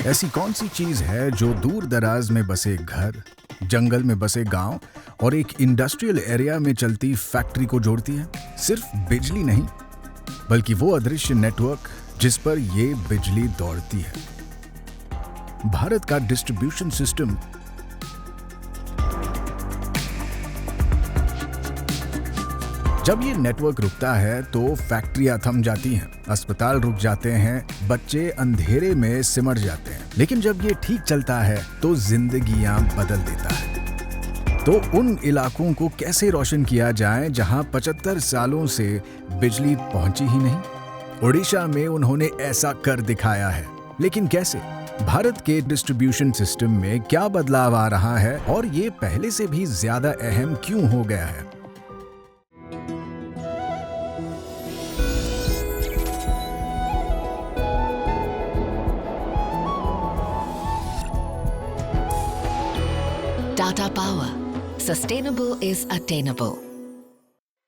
ऐसी कौन सी चीज है जो दूर दराज में बसे घर, जंगल में बसे गांव और एक इंडस्ट्रियल एरिया में चलती फैक्ट्री को जोड़ती है? सिर्फ बिजली नहीं, बल्कि वो अदृश्य नेटवर्क जिस पर ये बिजली दौड़ती है। भारत का डिस्ट्रीब्यूशन सिस्टम जब ये नेटवर्क रुकता है तो फैक्ट्रियां थम जाती हैं, अस्पताल रुक जाते हैं, बच्चे अंधेरे में सिमट जाते हैं। लेकिन जब ये ठीक चलता है तो जिंदगियां बदल देता है। तो उन इलाकों को कैसे रोशन किया जाए जहां 75 सालों से बिजली पहुंची ही नहीं? ओडिशा में उन्होंने ऐसा कर दिखाया है। लेकिन कैसे? भारत के डिस्ट्रीब्यूशन सिस्टम में क्या बदलाव आ रहा है और ये पहले से भी ज्यादा अहम क्यों हो गया है? Tata Power. Sustainable is attainable.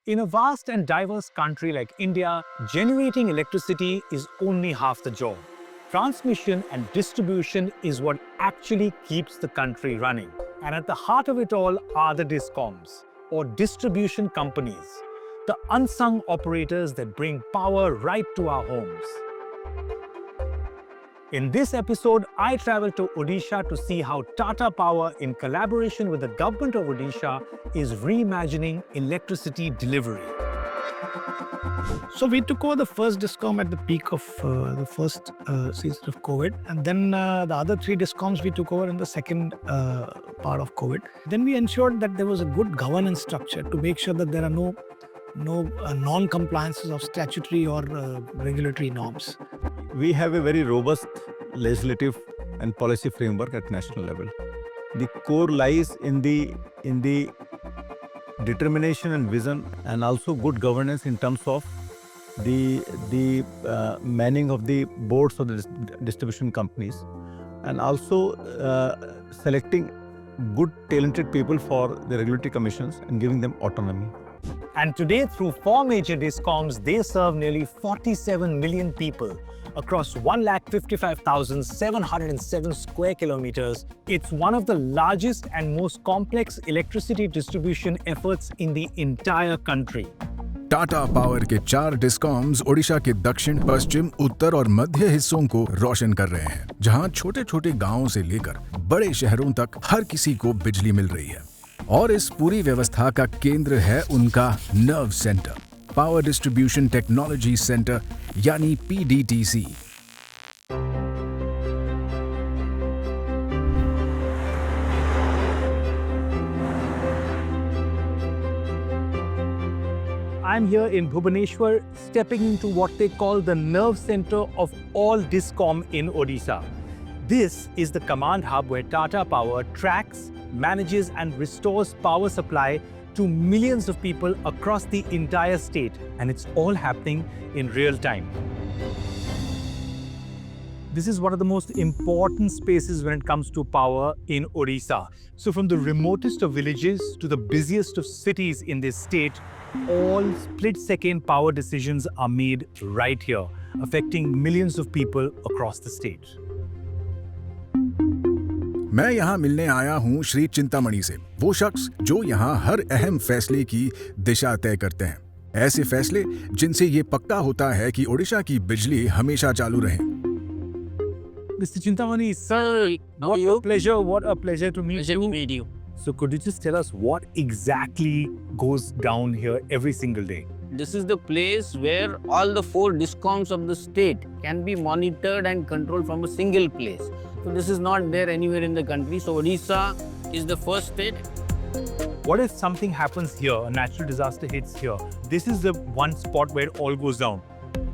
In a vast and diverse country like India, generating electricity is only half the job. Transmission and distribution is what actually keeps the country running. And at the heart of it all are the DISCOMs, or distribution companies, the unsung operators that bring power right to our homes. In this episode, I travel to Odisha to see how Tata Power, in collaboration with the government of Odisha, is reimagining electricity delivery. So we took over the first DISCOM at the peak of the first season of COVID, and then the other 3 DISCOMs we took over in the second part of COVID. Then we ensured that there was a good governance structure to make sure that there are no non-compliances of statutory or regulatory norms. We have a very robust legislative and policy framework at national level. The core lies in the determination and vision, and also good governance in terms of the manning of the boards of the distribution companies, and also selecting good talented people for the regulatory commissions and giving them autonomy. And today, through 4 major DISCOMs, they serve nearly 47 million people across 1,55,707 square kilometers. It's one of the largest and most complex electricity distribution efforts in the entire country. Tata power के 4 discoms Odisha के दक्षिण, पश्चिम, उत्तर और मध्य हिस्सों को रोशन कर रहे हैं, जहां छोटे-छोटे गांवों से लेकर बड़े शहरों तक हर किसी को बिजली मिल रही है। और इस पूरी व्यवस्था का केंद्र है उनका nerve centre, power distribution technology centre यानी PDTC। I'm here in Bhubaneswar, stepping into what they call the nerve center of all DISCOM in Odisha. This is the command hub where Tata Power tracks, manages and restores power supply to millions of people across the entire state, and it's all happening in real time. This is one of the most important spaces when it comes to power in Odisha. So from the remotest of villages to the busiest of cities in this state, all split-second power decisions are made right here, affecting millions of people across the state. मैं यहाँ मिलने आया हूँ श्री चिंतामणि से, वो शख्स जो यहाँ हर अहम फैसले की दिशा तय करते हैं। ऐसे फैसले जिनसे ये पक्का होता है कि ओडिशा की बिजली हमेशा चालू रहे। Mr. Chintamani, sir, what a pleasure to meet you. So could you just tell us what exactly goes down here every single day? This is the place where all the 4 DISCOMs of the state can be monitored and controlled from a single place. So this is not there anywhere in the country. So Odisha is the first state. What if something happens here, a natural disaster hits here? This is the one spot where it all goes down.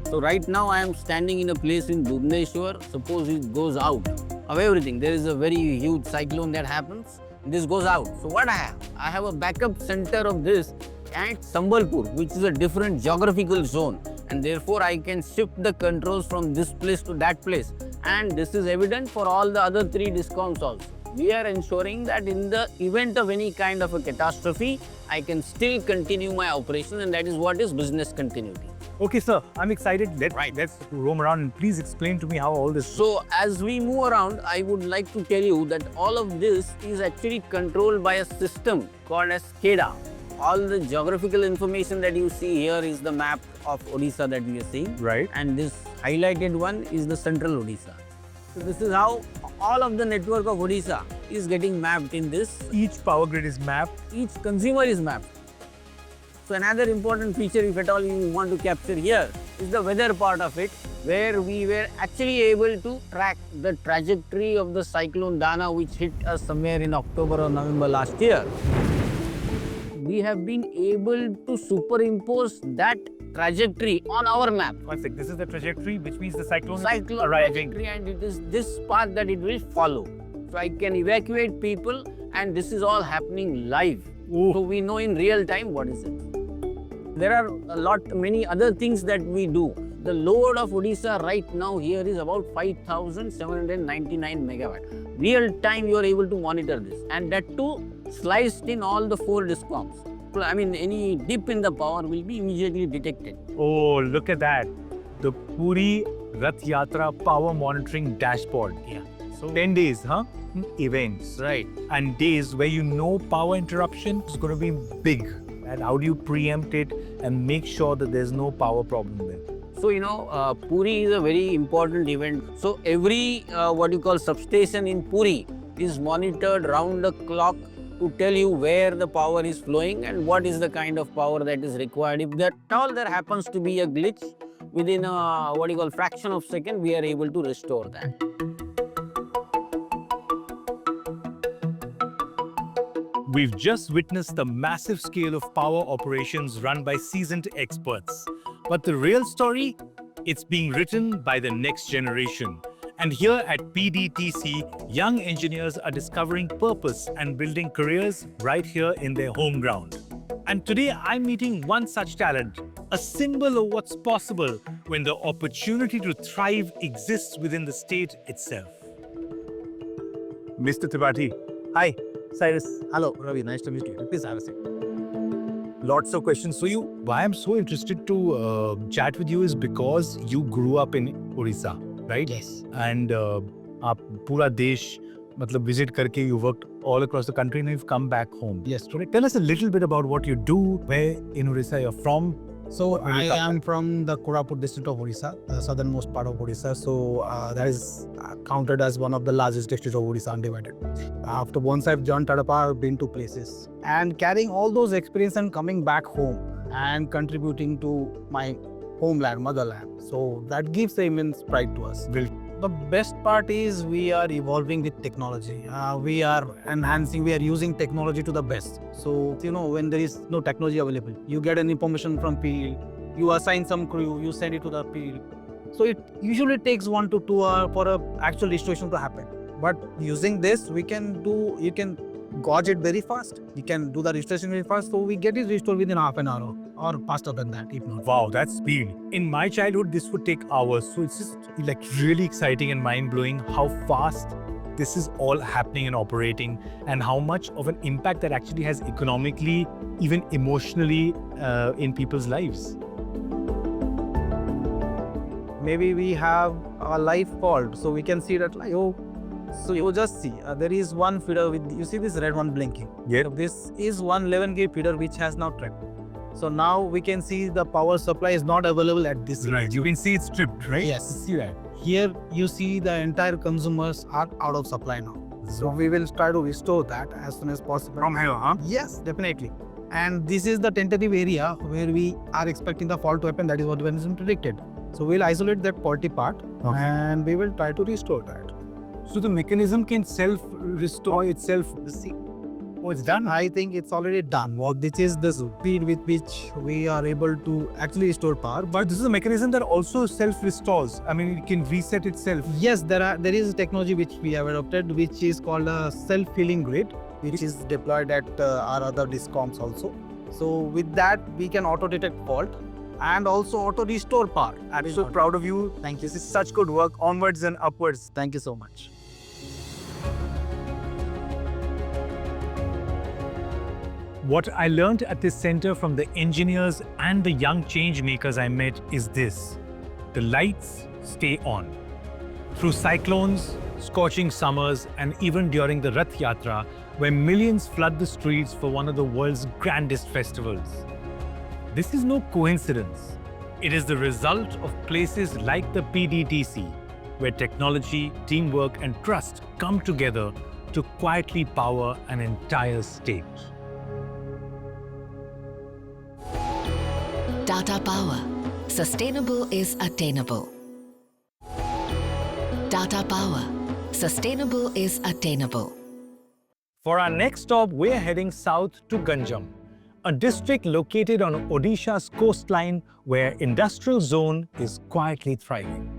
So right now I am standing in a place in Bhubaneswar. Suppose it goes out of everything. There is a very huge cyclone that happens. This goes out. So what I have? I have a backup center of this at Sambalpur, which is a different geographical zone. And therefore I can shift the controls from this place to that place. And this is evident for all the other 3 DISCOMs also. we are ensuring that in the event of any kind of a catastrophe, I can still continue my operation, and that is what is business continuity. Okay, sir, I'm excited. Let's roam around and please explain to me how all this. So as we move around, I would like to tell you that all of this is actually controlled by a system called as SCADA. All the geographical information that you see here is the map of Odisha that we are seeing. Right. And this highlighted one is the central Odisha. So this is how all of the network of Odisha is getting mapped in this. Each power grid is mapped. Each consumer is mapped. So another important feature, if at all you want to capture here, is the weather part of it, where we were actually able to track the trajectory of the cyclone Dana, which hit us somewhere in October or November last year. We have been able to superimpose that trajectory on our map. One sec, this is the trajectory, which means the cyclone is Cyclone arriving. trajectory, and it is this path that it will follow. So I can evacuate people, and this is all happening live. So we know in real time what is it. There are many other things that we do. The load of Odisha right now here is about 5,799 megawatt. Real time you are able to monitor this, and that too sliced in all the 4 discoms. I mean, any dip in the power will be immediately detected. Oh, look at that. The Puri Rath Yatra power monitoring dashboard. Yeah. So 10 days, huh? Events. Right. And days where you know power interruption is going to be big. And how do you preempt it and make sure that there's no power problem there? So, Puri is a very important event. So, every what you call substation in Puri is monitored round the clock to tell you where the power is flowing and what is the kind of power that is required. If that all there happens to be a glitch, within a fraction of a second, we are able to restore that. We've just witnessed the massive scale of power operations run by seasoned experts. But the real story, it's being written by the next generation. And here at PDTC, young engineers are discovering purpose and building careers right here in their home ground. And today I'm meeting one such talent, a symbol of what's possible when the opportunity to thrive exists within the state itself. Mr. Tripathi, hi. Cyrus. Hello, Ravi. Nice to meet you. Please have a seat. Lots of questions. So why I'm so interested to chat with you is because you grew up in Odisha, right? Yes. And आप पूरा देश मतलब visit करके you worked all across the country and you've come back home. Yes. So tell us a little bit about what you do, where in Odisha you're from. So I am from the Koraput district of Odisha, the southernmost part of Odisha. So that is counted as one of the largest districts of Odisha undivided. After once I've joined Tadapa, I've been to places and carrying all those experience and coming back home and contributing to my homeland, motherland. So that gives the immense pride to us. The best part is we are evolving with technology. We are enhancing, we are using technology to the best. So, when there is no technology available, you get an information from field, you assign some crew, you send it to the field. So it usually takes 1 to 2 hours for an actual restoration to happen. But using this, you can gauge it very fast. You can do the restoration very fast. So we get it restored within half an hour or faster than that, if not. Wow, that's speed. In my childhood, this would take hours. So it's just like really exciting and mind-blowing how fast this is all happening and operating and how much of an impact that actually has economically, even emotionally in people's lives. Maybe we have a live fault, so we can see that so you just see there is one feeder with, you see this red one blinking. Yeah. So this is 111 kV feeder which has now tripped. So now we can see the power supply is not available at this Right, you can see it's stripped, right? Yes. See that. Here you see the entire consumers are out of supply now. So we will try to restore that as soon as possible. From here, huh? Yes, definitely. And this is the tentative area where we are expecting the fault to happen. That is what has been predicted. So we'll isolate that faulty part and we will try to restore that. So the mechanism can self-restore itself. Oh, it's done? I think it's already done. Well, this is the speed with which we are able to actually restore power. But this is a mechanism that also self-restores. I mean, it can reset itself. Yes, there is a technology which we have adopted, which is called a self-healing grid, which is deployed at our other discoms also. So with that, we can auto-detect fault and also auto-restore power. I'm so proud of you. Thank you. This is such good work. Onwards and upwards. Thank you so much. What I learned at this center from the engineers and the young change makers I met is this: the lights stay on. Through cyclones, scorching summers, and even during the Rath Yatra, where millions flood the streets for one of the world's grandest festivals. This is no coincidence. It is the result of places like the PDTC, where technology, teamwork, and trust come together to quietly power an entire state. Tata Power. Sustainable is attainable. Tata Power. Sustainable is attainable. For our next stop, we're heading south to Ganjam, a district located on Odisha's coastline where industrial zone is quietly thriving.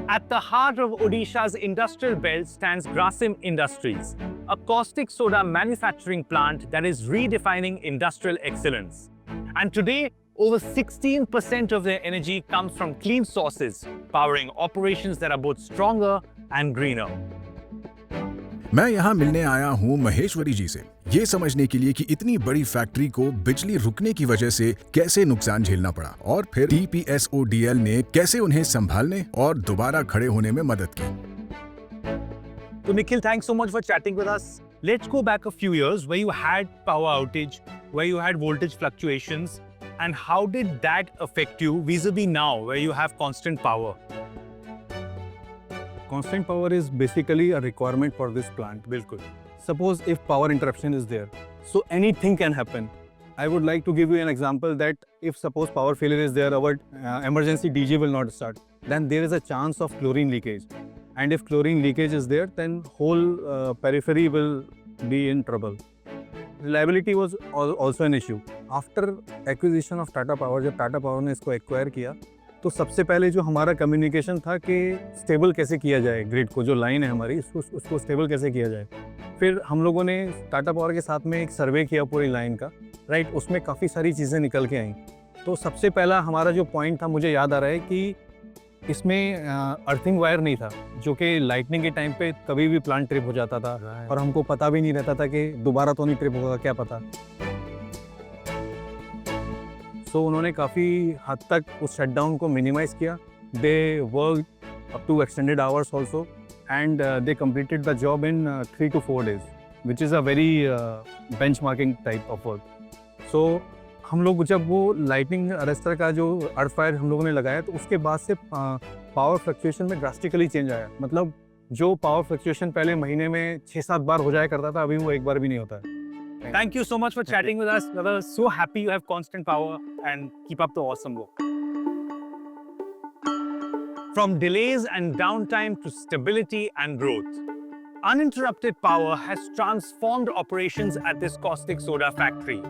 At the heart of Odisha's industrial belt stands Grasim Industries, a caustic soda manufacturing plant that is redefining industrial excellence. And today, over 16% of their energy comes from clean sources, powering operations that are both stronger and greener. मैं यहाँ मिलने आया हूँ महेश्वरी जी से, ये समझने के लिए कि इतनी बड़ी फैक्ट्री को बिजली रुकने की वजह से कैसे नुकसान झेलना पड़ा और फिर TPSODL ने कैसे उन्हें संभालने और दोबारा खड़े होने में मदद की। So Nikhil, thanks so much for chatting with us. Let's go back a few years where you had power outage, where you had voltage fluctuations, and how did that affect you vis-a-vis now where you have constant power? Constant power is basically a requirement for this plant. Bilkul. Suppose if power interruption is there, so anything can happen. I would like to give you an example that if suppose power failure is there, our emergency DG will not start. Then there is a chance of chlorine leakage. And if chlorine leakage is there, then whole periphery will be in trouble. Reliability was also an issue. After acquisition of Tata Power, जब Tata Power ने इसको acquire किया, तो सबसे पहले जो हमारा communication था कि स्टेबल कैसे किया जाए ग्रिड को, जो लाइन है हमारी उसको स्टेबल कैसे किया जाए। फिर हम लोगों ने टाटा पावर के साथ में एक सर्वे किया पूरी लाइन का, राइट। उसमें काफ़ी सारी चीज़ें निकल के आई। तो सबसे पहला हमारा जो पॉइंट था, मुझे याद आ रहा है कि इसमें अर्थिंग वायर नहीं था, जो कि लाइटनिंग के टाइम पे कभी भी प्लांट ट्रिप हो जाता था और हमको पता भी नहीं रहता था कि दोबारा तो नहीं ट्रिप होगा, क्या पता। सो उन्होंने काफ़ी हद तक उस शटडाउन को मिनिमाइज़ किया। They work up to extended hours also and they completed the job in 3 to 4 days, which is a very benchmarking type of work. So हम लोग जब वो लाइटनिंग अरेस्टर का जो अर्थ फायर हम लोगों ने लगाया, तो उसके बाद से पावर फ्लक्चुएशन में ड्रास्टिकली चेंज आया। मतलब जो पावर फ्लक्चुएशन पहले महीने में 6-7 बार हो जाया करता था, अभी वो एक बार भी नहीं होता है। Thank you so much for chatting with us. We are so happy you have constant power and keep up the awesome work. From delays and downtime to stability and growth, uninterrupted power has transformed operations at this caustic soda factory.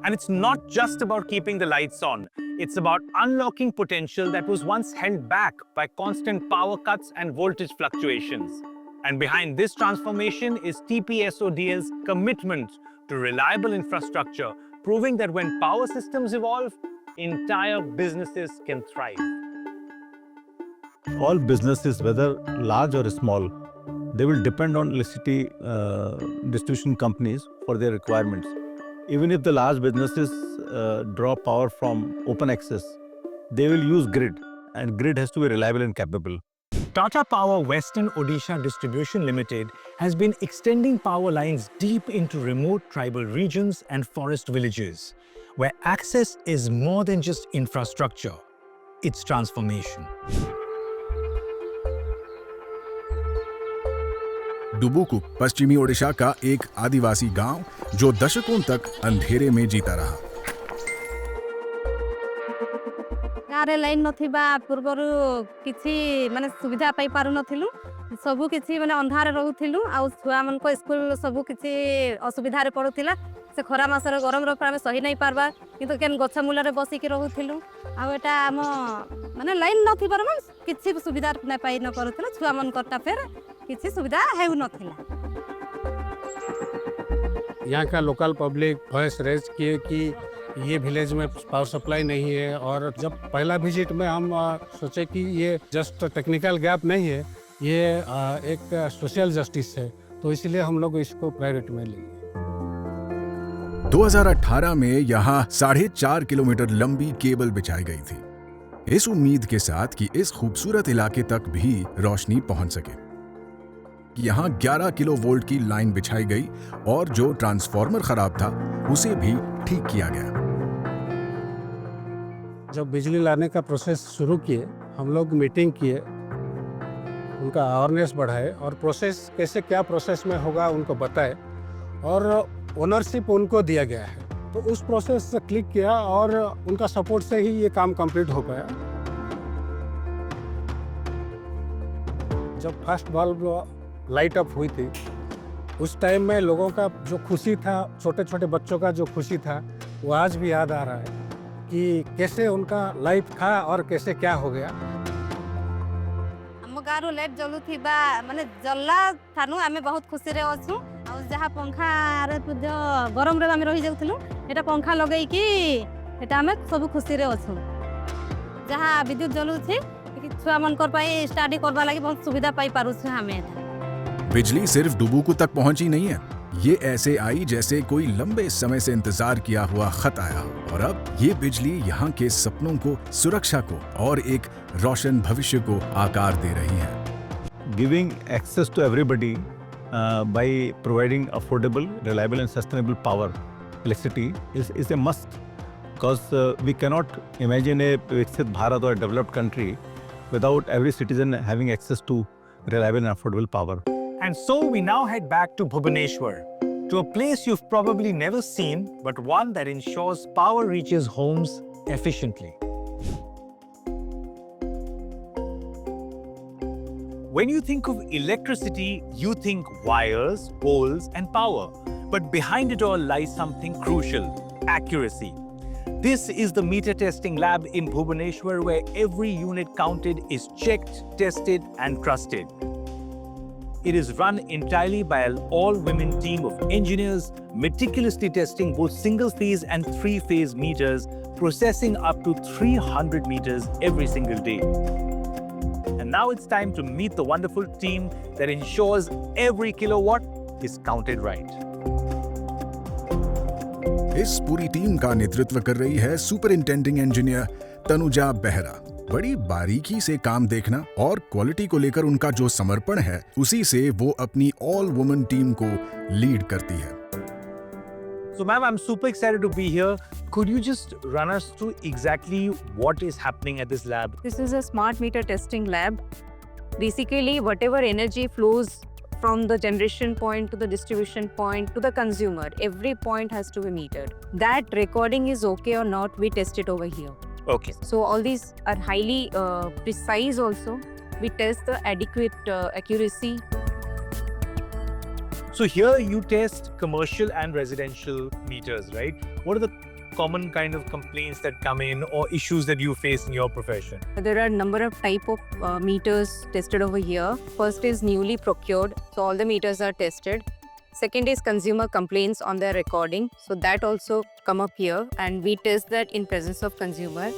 And it's not just about keeping the lights on. It's about unlocking potential that was once held back by constant power cuts and voltage fluctuations. And behind this transformation is TPSODL's commitment to reliable infrastructure, proving that when power systems evolve, entire businesses can thrive. All businesses, whether large or small, they will depend on electricity distribution companies for their requirements. Even if the large businesses draw power from open access, they will use grid, and grid has to be reliable and capable. Tata Power Western Odisha Distribution Limited has been extending power lines deep into remote tribal regions and forest villages, where access is more than just infrastructure, it's transformation. डुबुकु पश्चिमी ओडिशा का एक आदिवासी गांव जो दशकों तक अंधेरे में जीता रहा। गारे लाइन नथिबा पूर्वरु किछि माने सुविधा पाई पारु नथिलु, सबु किछि माने अंधार रहउथिलु आ छुआ मन को स्कूल सबु किछि असुविधा रे पडुथिला। से खरा मासर गरम रो प्रामे सही नै पारबा, किंतु केन गछ मूल रे बसी के रहउथिलु। आ एटा हम माने लाइन नथिबार मन किछि सुविधा नै पाई न परुथिला, छुआ मन करता फेर किछि सुविधा हेउ नथिला। यहाँ का लोकल पब्लिक वॉइस रेज किए कि ये विलेज में पावर सप्लाई नहीं है, और जब पहला विजिट में हम सोचे कि ये जस्ट टेक्निकल गैप नहीं है, ये एक सोशल जस्टिस है, तो इसलिए हम लोग इसको प्रायोरिटी में लेंगे। 2018 में यहाँ 4.5 किलोमीटर लंबी केबल बिछाई गई थी, इस उम्मीद के साथ कि इस खूबसूरत इलाके तक भी रोशनी पहुंच सके। यहाँ 11 किलो वोल्ट की लाइन बिछाई गई और जो ट्रांसफार्मर खराब था उसे भी ठीक किया गया। जब बिजली लाने का प्रोसेस शुरू किए, हम लोग मीटिंग किए, उनका अवेयरनेस बढ़ाए और प्रोसेस कैसे क्या प्रोसेस में होगा उनको बताए और ओनरशिप उनको दिया गया है। तो उस प्रोसेस से क्लिक किया और उनका सपोर्ट से ही ये काम कंप्लीट हो पाया। जब फर्स्ट बल्ब लाइट अप हुई थी, उस टाइम में लोगों का जो खुशी था, छोटे छोटे बच्चों का जो खुशी था, वो आज भी याद आ रहा है कि कैसे उनका लाइफ था और कैसे क्या हो गया। ଆମ ଗାଁରୁ ଲାଇଟ୍ ଜଳୁଥିବା ମାନେ ଜଲ୍ଲା ଥାନୁ ଆମେ ବହୁତ ଖୁସିରେ ଅଛୁ। ଆଉ ଯାହା ପଙ୍ଖାରେ ମଧ୍ୟ ଗରମରେ ଆମେ ରହିଯାଉଥିଲୁ, ଏଇଟା ପଙ୍ଖା ଲଗେଇକି ଏଇଟା ଆମେ ସବୁ ଖୁସିରେ ଅଛୁ। ଯାହା ବିଦ୍ୟୁତ୍ ଜଳୁଛି ଛୁଆମାନଙ୍କର ପାଇଁ ଷ୍ଟଡି କରିବା ଲାଗି ବହୁତ ସୁବିଧା ପାଇପାରୁଛୁ ଆମେ। बिजली सिर्फ डुबुकू तक पहुंची नहीं है, ये ऐसे आई जैसे कोई लंबे समय से इंतजार किया हुआ खत आया हो। और अब ये बिजली यहाँ के सपनों को, सुरक्षा को और एक रोशन भविष्य को आकार दे रही है। Giving access to everybody by providing affordable, reliable and sustainable power, electricity is a must, because we cannot imagine a Viksit Bharat or a developed country without every citizen having access to reliable and affordable power. And so we now head back to Bhubaneswar, to a place you've probably never seen, but one that ensures power reaches homes efficiently. When you think of electricity, you think wires, poles, and power. But behind it all lies something crucial: accuracy. This is the meter testing lab in Bhubaneswar, where every unit counted is checked, tested, and trusted. It is run entirely by an all-women team of engineers, meticulously testing both single-phase and three-phase meters, processing up to 300 meters every single day. And now it's time to meet the wonderful team that ensures every kilowatt is counted right. इस पूरी team का नेतृत्व कर रही है superintending engineer Tanuja Behera. बड़ी बारीकी से काम देखना और क्वालिटी को लेकर उनका जो समर्पण है, उसी से वो अपनी ऑल वुमन टीम को लीड करती है। So ma'am, I'm super excited to be here. Could you just run us through exactly what is happening at this lab? This is a smart meter testing lab. Basically, whatever energy flows from the generation point to the distribution point to the consumer, every point has to be metered. That recording is okay or not, we test it over here. Okay. So all these are highly precise also. We test the adequate accuracy. So here you test commercial and residential meters, right? What are the common kind of complaints that come in or issues that you face in your profession? There are a number of type of meters tested over here. First is newly procured, so all the meters are tested. Second is consumer complaints on their recording, so that also come up here and we test that in presence of consumer.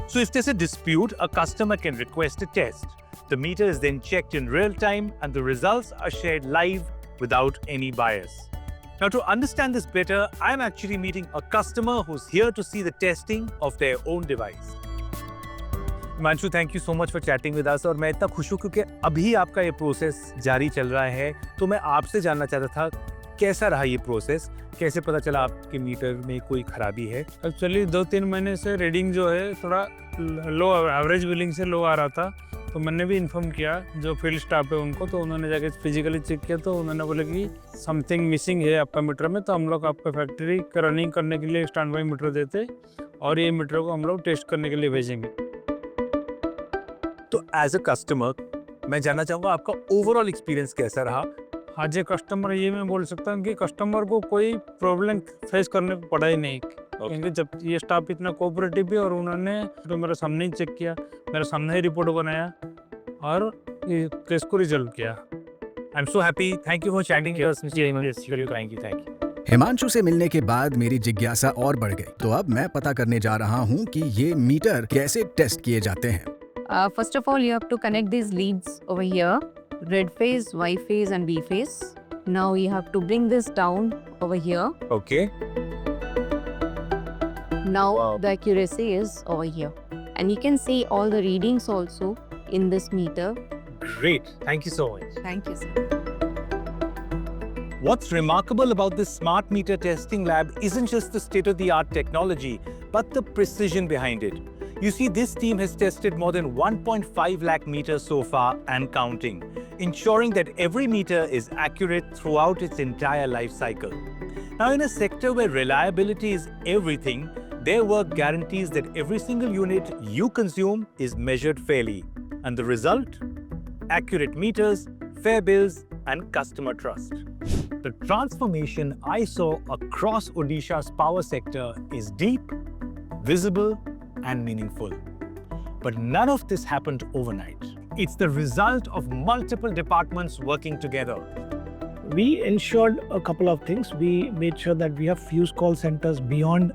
So if there's a dispute, a customer can request a test. The meter is then checked in real time and the results are shared live without any bias. Now to understand this better, I'm actually meeting a customer who's here to see the testing of their own device. Himanshu, thank you so much for chatting with us. और मैं इतना खुश हूँ क्योंकि अभी आपका ये process जारी चल रहा है, तो मैं आपसे जानना चाहता था कैसा रहा ये प्रोसेस, कैसे पता चला आपके मीटर में कोई खराबी है? एक्चुअली 2-3 महीने से रीडिंग जो है थोड़ा लो, एवरेज बिलिंग से लो आ रहा था, तो मैंने भी इन्फॉर्म किया जो फील्ड स्टाफ है उनको, तो उन्होंने जाके फिजिकली चेक किया तो उन्होंने बोला कि समथिंग मिसिंग है आपका मीटर में, तो हम लोग आपका फैक्ट्री रनिंग करने के लिए स्टैंड बाई मीटर देते और ये मीटर को हम लोग टेस्ट करने के लिए भेजेंगे। तो एज अ कस्टमर मैं जानना चाहूँगा आपका ओवरऑल एक्सपीरियंस कैसा रहा? आज ये कस्टमर, ये मैं बोल सकता हूँ कि कस्टमर को कोई प्रॉब्लम फेस करने को पड़ा ही नहीं, क्योंकि जब ये स्टाफ इतना कोऑपरेटिव है और उन्होंने तो मेरे सामने ही चेक किया, मेरे सामने ही रिपोर्ट बनाया और केस को रिजल्व किया। I am so happy, thank you for chatting with us mister Himanshu, thank you. Himanshu से मिलने के बाद मेरी जिज्ञासा और बढ़ गई, तो अब मैं पता करने जा रहा हूँ कि ये मीटर कैसे टेस्ट किए जाते हैं। First of all, you have to connect these leads over here, red phase, Y phase and B phase. Now you have to bring this down over here. Okay. Now the accuracy is over here. And you can see all the readings also in this meter. Great. Thank you so much. Thank you, sir. What's remarkable about this smart meter testing lab isn't just the state-of-the-art technology, but the precision behind it. You see, this team has tested more than 1.5 lakh meters so far and counting, ensuring that every meter is accurate throughout its entire life cycle. Now, in a sector where reliability is everything, their work guarantees that every single unit you consume is measured fairly. And the result? Accurate meters, fair bills, and customer trust. The transformation I saw across Odisha's power sector is deep, visible, and meaningful. But none of this happened overnight. It's the result of multiple departments working together. We ensured a couple of things. We made sure that we have fuse call centers beyond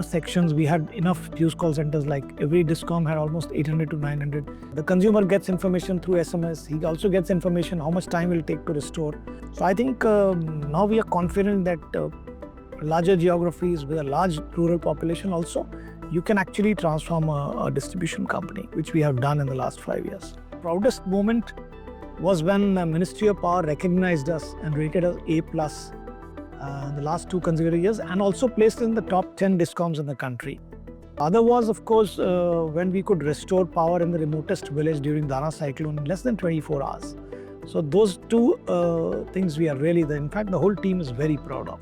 sections. We had enough fuse call centers, like every discom had almost 800 to 900. The consumer gets information through SMS. He also gets information how much time it will take to restore. So I think now we are confident that larger geographies with a large rural population also, you can actually transform a distribution company, which we have done in the last 5 years. Proudest moment was when the Ministry of Power recognized us and rated us A+ in the last 2 consecutive years, and also placed in the top 10 discoms in the country. Other was, of course, when we could restore power in the remotest village during Dana cyclone in less than 24 hours. So those 2 things we are really, in fact, the whole team is very proud of.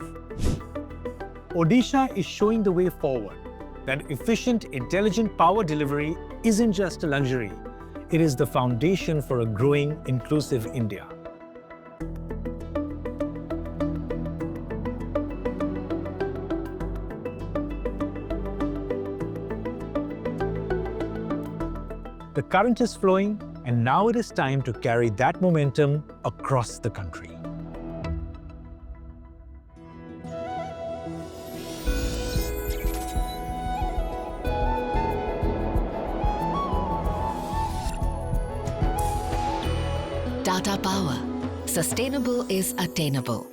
Odisha is showing the way forward, that efficient, intelligent power delivery isn't just a luxury. It is the foundation for a growing, inclusive India. The current is flowing, and now it is time to carry that momentum across the country. Tata Power. Sustainable is attainable.